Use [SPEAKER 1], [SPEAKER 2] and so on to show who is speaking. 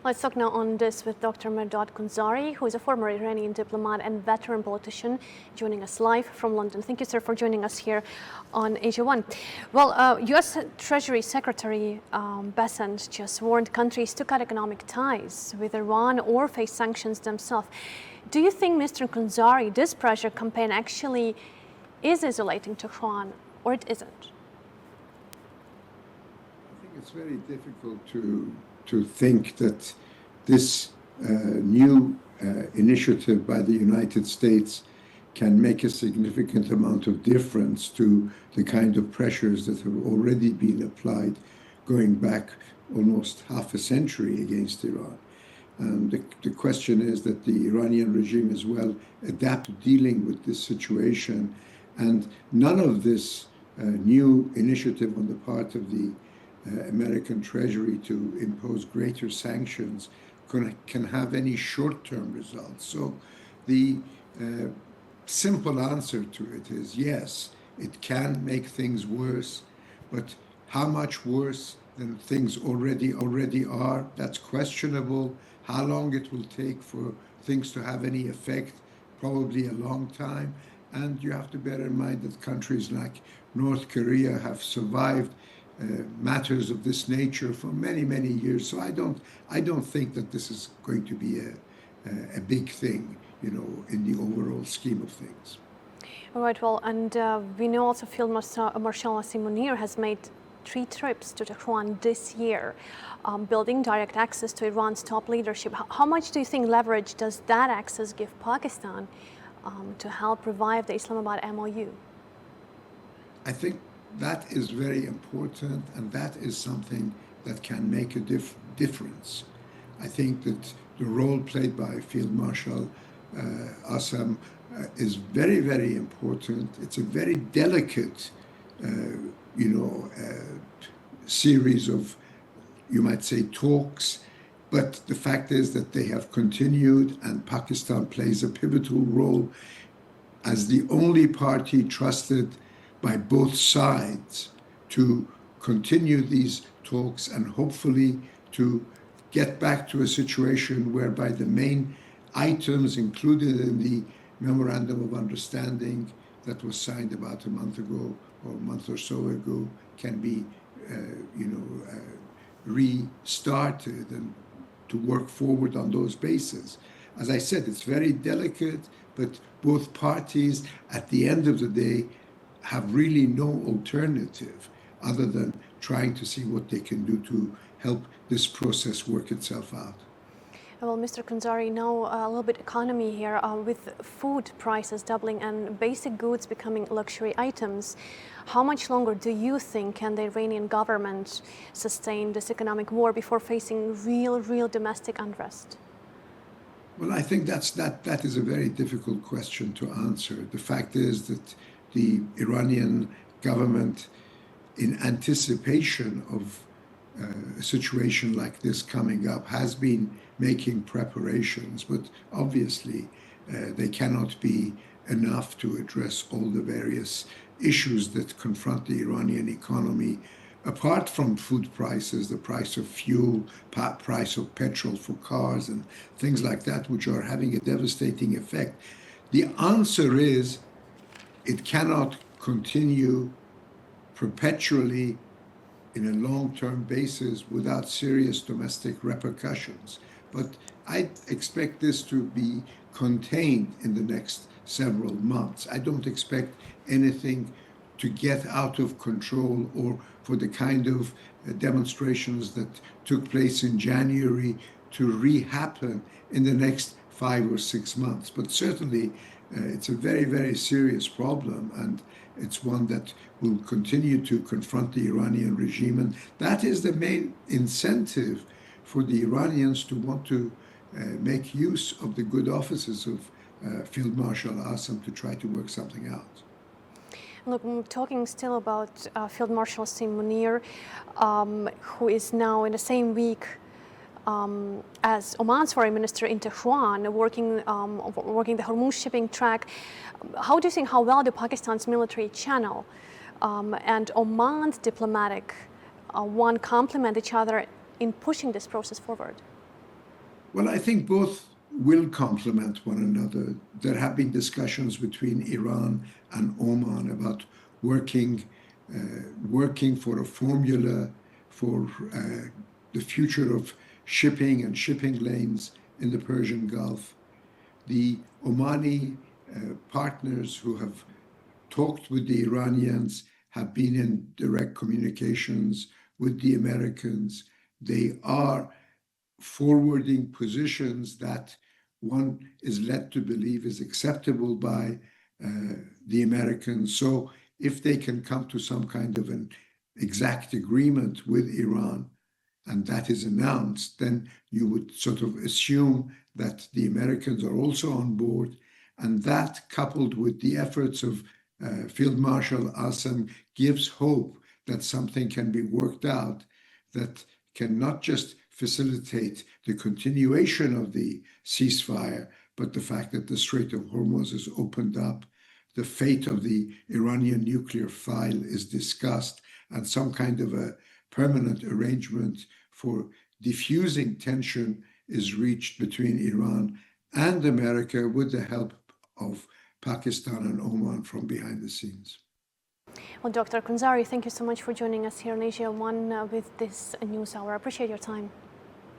[SPEAKER 1] Let's talk now on this with Dr. Mehrdad Khonsari, who is a former Iranian diplomat and veteran politician, joining us live from London. Thank you, sir, for joining us here on Asia One. Well, U.S. Treasury Secretary Bessent just warned countries to cut economic ties with Iran or face sanctions themselves. Do you think, Mr. Khonsari, this pressure campaign actually is isolating Tehran, or it isn't?
[SPEAKER 2] I think it's very difficult to think that this new initiative by the United States can make a significant amount of difference to the kind of pressures that have already been applied going back almost half a century against Iran. The question is that the Iranian regime is well adapted to dealing with this situation, and none of this new initiative on the part of the American Treasury to impose greater sanctions can have any short-term results. So the simple answer to it is yes, it can make things worse, but how much worse than things already are, that's questionable. How long it will take for things to have any effect, probably a long time. And you have to bear in mind that countries like North Korea have survived matters of this nature for many, many years. So I don't think that this is going to be a big thing, you know, in the overall scheme of things.
[SPEAKER 1] All right. Well, and we know also Field Marshal Asim Munir has made 3 trips to Tehran this year, building direct access to Iran's top leadership. How much do you think leverage does that access give Pakistan to help revive the Islamabad MOU?
[SPEAKER 2] I think that is very important, and that is something that can make a difference. I think that the role played by Field Marshal Assam is very, very important. It's a very delicate, series of, you might say, talks, but the fact is that they have continued, and Pakistan plays a pivotal role as the only party trusted by both sides to continue these talks and hopefully to get back to a situation whereby the main items included in the Memorandum of Understanding that was signed about a month ago or a month or so ago can be, restarted and to work forward on those bases. As I said, it's very delicate, but both parties at the end of the day have really no alternative other than trying to see what they can do to help this process work itself out.
[SPEAKER 1] Well, Mr. Khonsari, now a little bit economy here. With food prices doubling and basic goods becoming luxury items, how much longer do you think can the Iranian government sustain this economic war before facing real domestic unrest?
[SPEAKER 2] Well, I think that is a very difficult question to answer. The fact is that the Iranian government, in anticipation of a situation like this coming up, has been making preparations, but obviously they cannot be enough to address all the various issues that confront the Iranian economy. Apart from food prices, the price of fuel, price of petrol for cars and things like that, which are having a devastating effect. The answer is it cannot continue perpetually in a long-term basis without serious domestic repercussions. But I expect this to be contained in the next several months. I don't expect anything to get out of control or for the kind of demonstrations that took place in January to re-happen in the next 5 or 6 months. But certainly it's a very, very serious problem, and it's one that will continue to confront the Iranian regime. And that is the main incentive for the Iranians to want to make use of the good offices of Field Marshal Assam to try to work something out.
[SPEAKER 1] Look, I'm talking still about Field Marshal Asim Munir, who is now in the same week as Oman's foreign minister in Tehran, working the Hormuz shipping track. How do you think how well do Pakistan's military channel and Oman's diplomatic one complement each other in pushing this process forward?
[SPEAKER 2] Well, I think both will complement one another. There have been discussions between Iran and Oman about working, working for a formula for the future of shipping and shipping lanes in the Persian Gulf. The Omani partners who have talked with the Iranians have been in direct communications with the Americans. They are forwarding positions that one is led to believe is acceptable by the Americans. So if they can come to some kind of an exact agreement with Iran, and that is announced, then you would sort of assume that the Americans are also on board. And that, coupled with the efforts of Field Marshal Assam, gives hope that something can be worked out that can not just facilitate the continuation of the ceasefire, but the fact that the Strait of Hormuz is opened up, the fate of the Iranian nuclear file is discussed, and some kind of a permanent arrangement for diffusing tension is reached between Iran and America with the help of Pakistan and Oman from behind the scenes.
[SPEAKER 1] Well, Dr. Khonsari, thank you so much for joining us here on Asia One with this news hour. I appreciate your time.